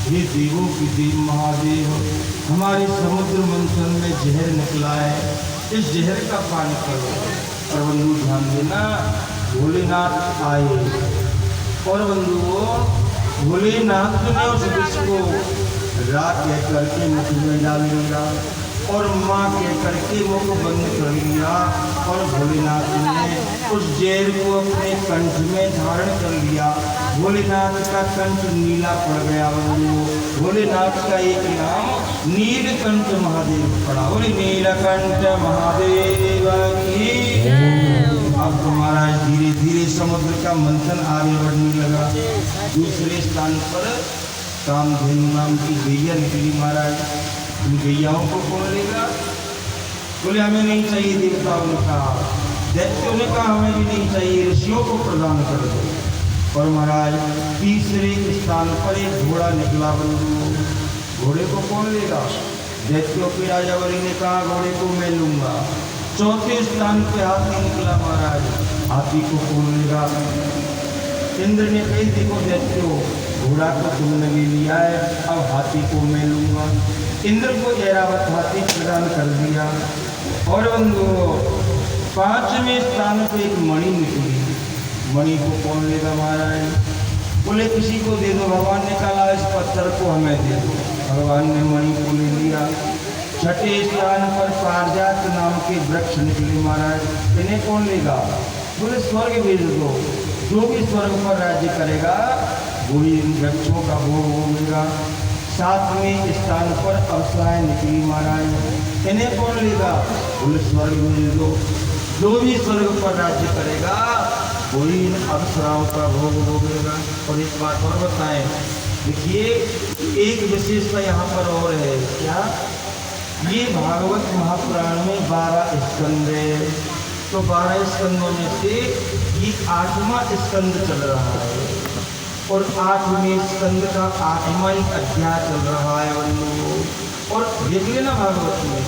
ये देवों की देव महादेव, हमारे समुद्र मंथन में जहर निकला है, इस जहर का पान करो। और बंधु ध्यान देना, भोलेनाथ आए और बंधुओं भोलेनाथ ने उस विष को रात कह करके मुख में डाल दिया और माँ कह करके मुख बंद कर लिया। और भोलेनाथ ने उस जहर को अपने कंठ में धारण कर लिया। भोलेनाथ का कंठ नीला पड़ गया। भोलेनाथ का एक नाम नीलकंठ महादेव पड़ा। बोले नीलकंठ महादेव की। अब तुम्हारा धीरे धीरे समुद्र का मंथन आगे बढ़ने लगा। दूसरे स्थान पर कामधेनु नाम की गैया निकली महाराज। उन गैयाओं को कौन लेगा? बोले हमें नहीं चाहिए। देवताओं ने कहा, दैत्यों ने कहा हमें भी नहीं चाहिए, ऋषियों को प्रदान कर दो। और महाराज तीसरे स्थान पर एक घोड़ा निकला। बंधु घोड़े को कौन लेगा? दैत्यों के राजा बलि ने कहा घोड़े को मैं लूंगा। चौथे स्थान पे हाथी निकला महाराज। हाथी को कौन लेगा? इंद्र ने कही देखो दैत्यों, घोड़ा को तुमने ले लिया है, अब हाथी को मैं लूंगा। इंद्र को ऐरावत हाथी प्रदान कर दिया। और बंधु पांचवें स्थान पे एक मणि निकली। मणि को कौन लेगा महाराज? बोले किसी को दे दो। भगवान ने कहा इस पत्थर को हमें दे दो। भगवान ने मणि को ले लिया। छठे स्थान पर पारिजात नाम के वृक्ष निकले महाराज। इन्हें कौन लेगा? बोले स्वर्ग भेज दो, जो भी स्वर्ग पर राज्य करेगा वही इन वृक्षों का भोग होगा। सातवें स्थान पर अप्सराएं निकली महाराज। इन्हें कौन लेगा? बोले स्वर्ग भेज दो, जो भी स्वर्ग पर राज्य करेगा वही इन अप्सराओं का भोग होगा। और एक बात और बताएं, देखिए एक विशेषता यहाँ पर और है। क्या? ये भागवत महापुराण में 12 स्कंद है। तो 12 स्कंदों में से ये 8वां स्कंद चल रहा है और 8वें स्कंद का 8वां अध्याय चल रहा है बंधु। और देख लेना भागवत में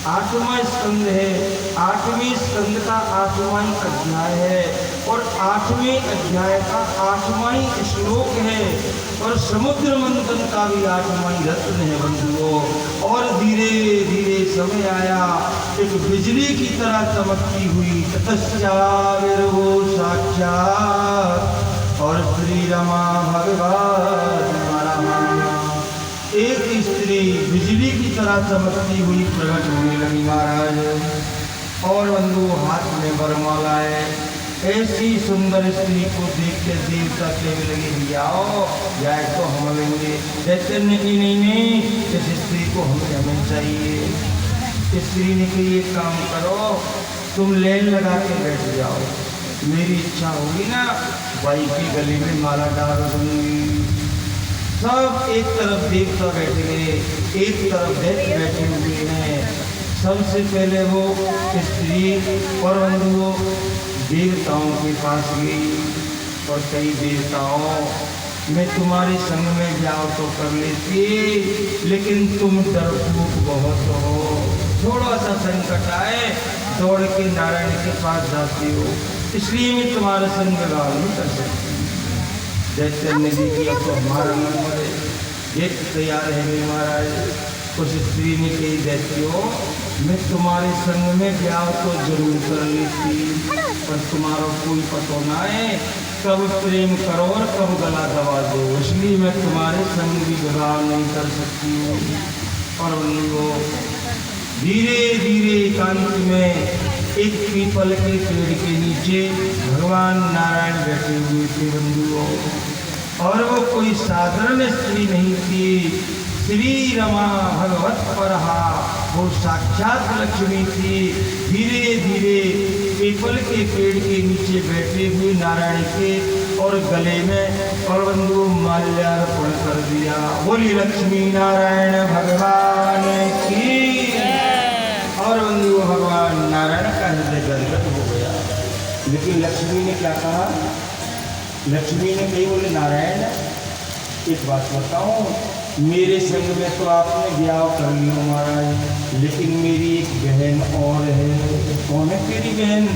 8वां स्कंद है, 8वें स्कंद का 8वां अध्याय है और 8वें अध्याय का 8वां श्लोक है और समुद्र मंथन का भी 8वां रत्न है बंधुओं। और धीरे धीरे समय आया, एक बिजली की तरह चमकती हुई ततश्चाविर्भो साक्षात और श्री रमा भगवान एक स्त्री बिजली की तरह चमकती हुई प्रकट होने लगी महाराज। और बंधु हाथ में वरमाला है। ऐसी सुंदर स्त्री को देख के देवता कहने लगे जाओ जाए तो हम लेंगे। कहते नहीं, इस स्त्री को हमें चाहिए। स्त्री ने कहा ये काम करो, तुम लेन लगा के बैठ जाओ, मेरी इच्छा होगी ना भाई के गले में माला डाल दूंगी। सब एक तरफ देवता बैठे गए, एक तरफ दैत्य बैठे हुए हैं। सबसे पहले वो स्त्री और बंधुओं देवताओं के पास गई और कई देवताओं मैं तुम्हारे संग में जाओ तो कर लेती, लेकिन तुम डरपोक बहुत हो। थोड़ा सा संकट आए दौड़ के नारायण के पास जाती हो, इसलिए मैं तुम्हारा संग विवाह नहीं कर सकती। जैसे नदी की अब तो हमारा मन मरे ये तैयार है महाराज। उस स्त्री ने कही दैत्यो मैं तुम्हारे संग में ब्याह तो जरूर कर लेती, पर तुम्हारा कोई पतो ना है कब प्रेम करो और कब गला दबा दो, इसलिए मैं तुम्हारे संग भी विवाह नहीं कर सकती हूँ। और वो धीरे धीरे एकांत में एक पीपल के पेड़ के नीचे भगवान नारायण बैठे हुए थे बंधुओं। और वो कोई साधारण स्त्री नहीं थी, श्री रमा भगवत परहा, वो साक्षात लक्ष्मी थी। धीरे धीरे पीपल के पेड़ के नीचे बैठे हुए नारायण के और गले में और बंधु माल्यार्पण कर दिया। बोली लक्ष्मी नारायण भगवान की। और बंधु भगवान नारायण का हृदय गदगद हो गया। लेकिन लक्ष्मी ने क्या कहा? लक्ष्मी ने कही बोले नारायण एक बात बताऊं, मेरे संग में तो आपने ब्याह कर लिया महाराज, लेकिन मेरी एक बहन और है। कौन है तेरी बहन?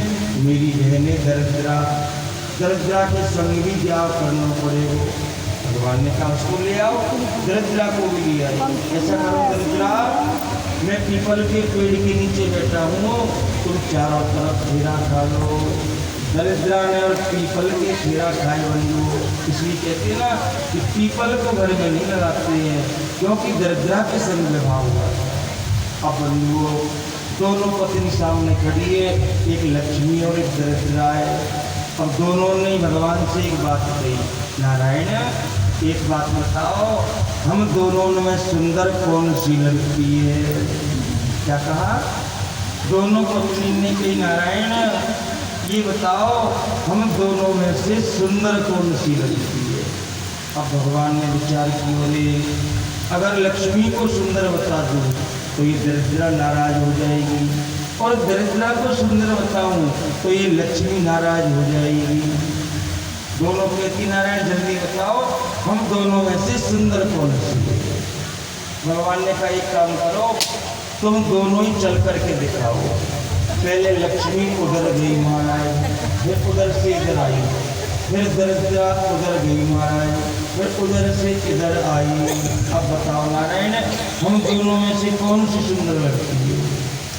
मेरी बहन है दरिद्रा। दरिद्रा के संग भी ब्याह करना पड़ेगा। भगवान ने कहा उसको ले आओ, दरिद्रा को भी ले आई। ऐसा करो दरिद्रा, मैं पीपल के पेड़ के नीचे बैठा हूँ, तुम चारों तरफ घेरा खा लो। दरिद्रा ने और पीपल के घेरा खाए बंधु। इसलिए कहते हैं ना कि पीपल को घर में नहीं लगाते हैं, क्योंकि दरिद्रा के संग विवाह हुआ। अब बंधुओं, दोनों पत्नी सामने खड़ी है, एक लक्ष्मी और एक दरिद्रा है। अब दोनों ने भगवान से एक बात कही, नारायण एक बात बताओ, हम दोनों में सुंदर कौन सी लगती है? क्या कहा? दोनों पत्नी ने कही, नारायण ये बताओ, हम दोनों में से सुंदर कौन सी लगती है? अब भगवान ने विचार की, बोले अगर लक्ष्मी को सुंदर बता दूं तो ये दरिद्रा नाराज हो जाएगी, और दरिद्रा को सुंदर बताऊं तो ये लक्ष्मी नाराज हो जाएगी। दोनों कहती, नारायण जल्दी बताओ, हम दोनों में से सुंदर कौन सी है? भगवान ने कहा एक काम करो, तुम दोनों ही चल करके दिखाओ। पहले लक्ष्मी उधर गई महाराज, फिर उधर से इधर आई, फिर दरिद्रा उधर गई महाराज, फिर उधर से इधर आई। अब बताओ नारायण, हम दोनों में से कौन सी सुंदर लगती है?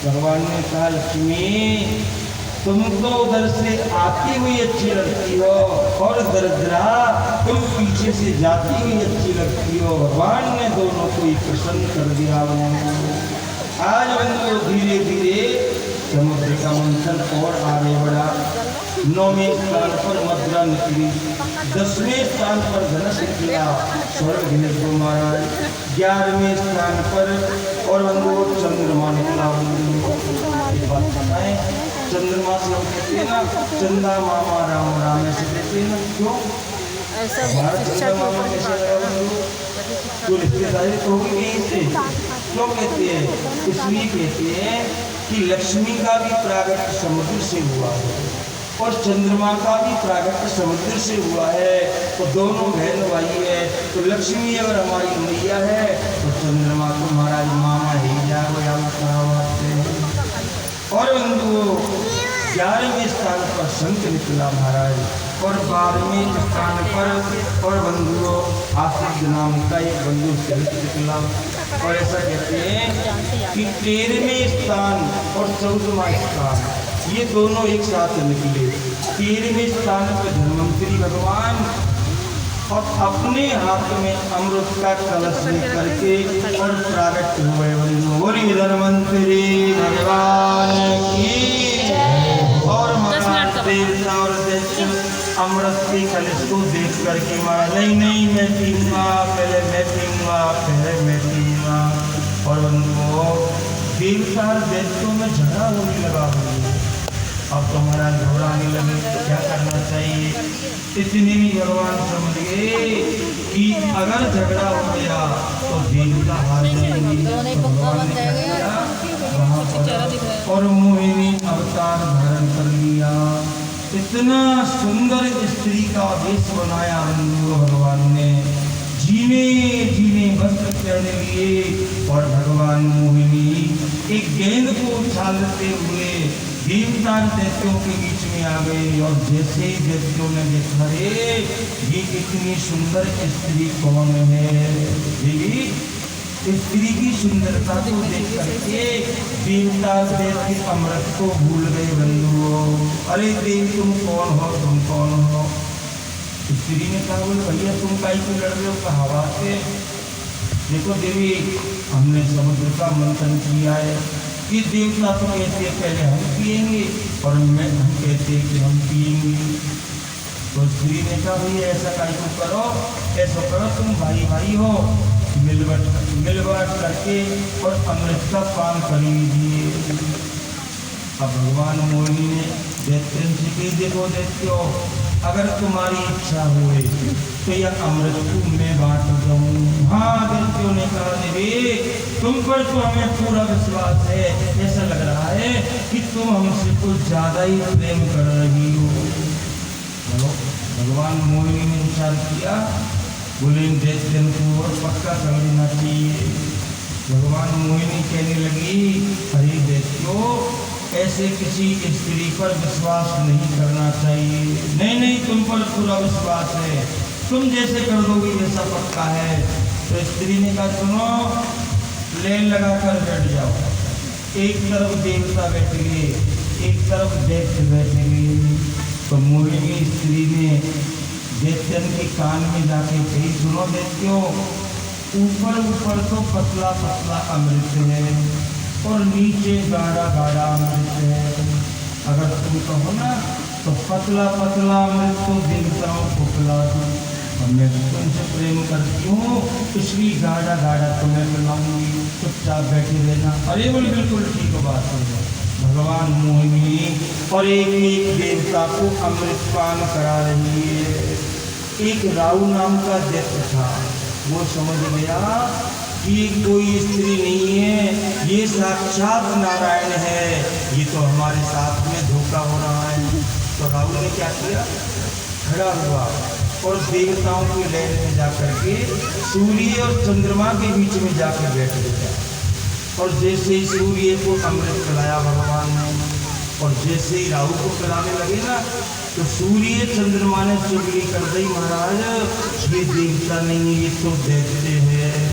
भगवान ने कहा, लक्ष्मी तुम तो उधर से आती हुई अच्छी लगती हो, और दरिद्रा तुम पीछे से जाती हुई अच्छी लगती हो। भगवान ने दोनों को ही प्रसन्न कर दिया। आज बंधु धीरे धीरे समुद्र का मंथन और आगे बढ़ा। 9वें स्थान पर मथुरा निकली, 10वें स्थान पर धनुष निकला, स्वर्ग निकलो महाराज। 11वें स्थान पर और बंधु चंद्रमा निकला। एक बात बताएं, चंद्रमा से हम कहते हैं ना, चंदा मामा राम राम, ऐसे कहते हैं ना, क्यों? हमारा चंदा मामा कैसे लगा बंधु? तो रिश्तेदारी तो होगी नहीं से, क्यों कहते हैं? इसलिए कहते हैं कि लक्ष्मी का भी प्रागट्य समुद्र से हुआ है, और चंद्रमा का भी प्रागट्य समुद्र से हुआ है। तो दोनों बहन भाई है, तो लक्ष्मी अगर हमारी मैया है तो चंद्रमा को महाराज मामा ही जाओ या और बंधुओं 11वें स्थान पर शंख निकला महाराज, और 12वें स्थान पर और बंधुओं आसिफ नाम का एक बंधु शंख निकला। और ऐसा कहते हैं कि 13वें स्थान और 14वां स्थान ये दोनों एक साथ निकले। 13वें स्थान पर धन्वंतरी भगवान और अपने हाथ में अमृत का कलश लेकर के और प्रागट हुए। बोली धन्वंतरी भगवान की। और देवता और दैत्य अमृत के कलश को देख करके मारा, नहीं नहीं मैं पीऊंगा, पहले मैं पीऊंगा, पहले मैं पीऊंगा। और बंधुओं देवता और दैत्यों में झगड़ा होने लगा। अब तो महाराज घबराने लगे, तो क्या करना चाहिए? इतने भी भगवान समझ गए कि अगर झगड़ा हो गया तो देवता हार जाएंगे। और मोहिनी अवतार धारण कर लिया। इतना सुंदर स्त्री का वेश बनाया भगवान ने, जीने जीने वस्त्र पहने लिए, और भगवान मोहिनी एक गेंद को उछालते हुए देवता दैत्यों के बीच में आ गए। और जैसे ही दैत्यों ने देखा, रे ये इतनी सुंदर स्त्री कौन है? देवी स्त्री की सुंदरता को देख करके देवता दैत्य अमृत को भूल गए बंधुओं। अरे देवी तुम कौन हो, तुम कौन हो? स्त्री ने कहा, बोले भैया तुम काहे को लड़ रहे हो? कहा से देखो देवी, हमने समुद्र का मंथन किया है, ये देवता तो कहते पहले हम पिएंगे और मैं हम कहते कि हम पिएंगे। तो स्त्री ने कहा, भैया ऐसा काहे को करो, ऐसा करो तुम भाई भाई हो, मिल बांट करके और अमृत का पान कर लीजिए। अब भगवान मोहिनी ने दैत्य से कही, देखो दैत्यो, अगर तुम्हारी इच्छा हुए तो यह अमृत को मैं बांट दूँ। हाँ दैत्यों ने कहा, देवी तुम पर तो हमें पूरा विश्वास है, ऐसा लग रहा है कि तुम हमसे कुछ ज्यादा ही प्रेम कर रही हो। भगवान मोहिनी ने विचार किया, बोले दैत्य को और पक्का समझना चाहिए। भगवान मोहिनी कहने लगी, अरे दैत्यो ऐसे किसी स्त्री पर विश्वास नहीं करना चाहिए। नहीं नहीं तुम पर पूरा विश्वास है, तुम जैसे कर दोगी वैसा पक्का है। तो स्त्री ने कहा सुनो, लेन लगा कर बैठ जाओ। एक तरफ देवता बैठ गए, एक तरफ दैत्य बैठ गए। तो मोहिनी स्त्री ने दैत्यन के कान में जाके कही, सुनो दैत्यों, ऊपर ऊपर तो पतला पतला अमृत है और नीचे गाढ़ा गाढ़ा अमृत है। अगर तुम कहो ना तो पतला पतला अमृत तो देवताओं को पिला दूं, और मैं तुमसे प्रेम करती हूँ इसलिए गाढ़ा गाढ़ा तुम्हें पिलाऊंगी, चुपचाप बैठे रहना। अरे बोले बिल्कुल ठीक बात है। भगवान मोहिनी और एक एक देवता को अमृत पान करा रही है। एक राहु नाम का दैत्य था, वो समझ गया कि कोई स्त्री नहीं है, ये साक्षात नारायण है, ये तो हमारे साथ में धोखा हो रहा है। तो राहु ने क्या किया, खड़ा हुआ और देवताओं के लैन में जाकर के सूर्य और चंद्रमा के बीच में जाकर बैठ गया। और जैसे ही सूर्य को अमृत पिलाया भगवान ने, और जैसे ही राहु को पिलाने लगे ना, तो सूर्य चंद्रमा ने चुगली कर दी, महाराज ये देवता नहीं, ये तो दैत्य है।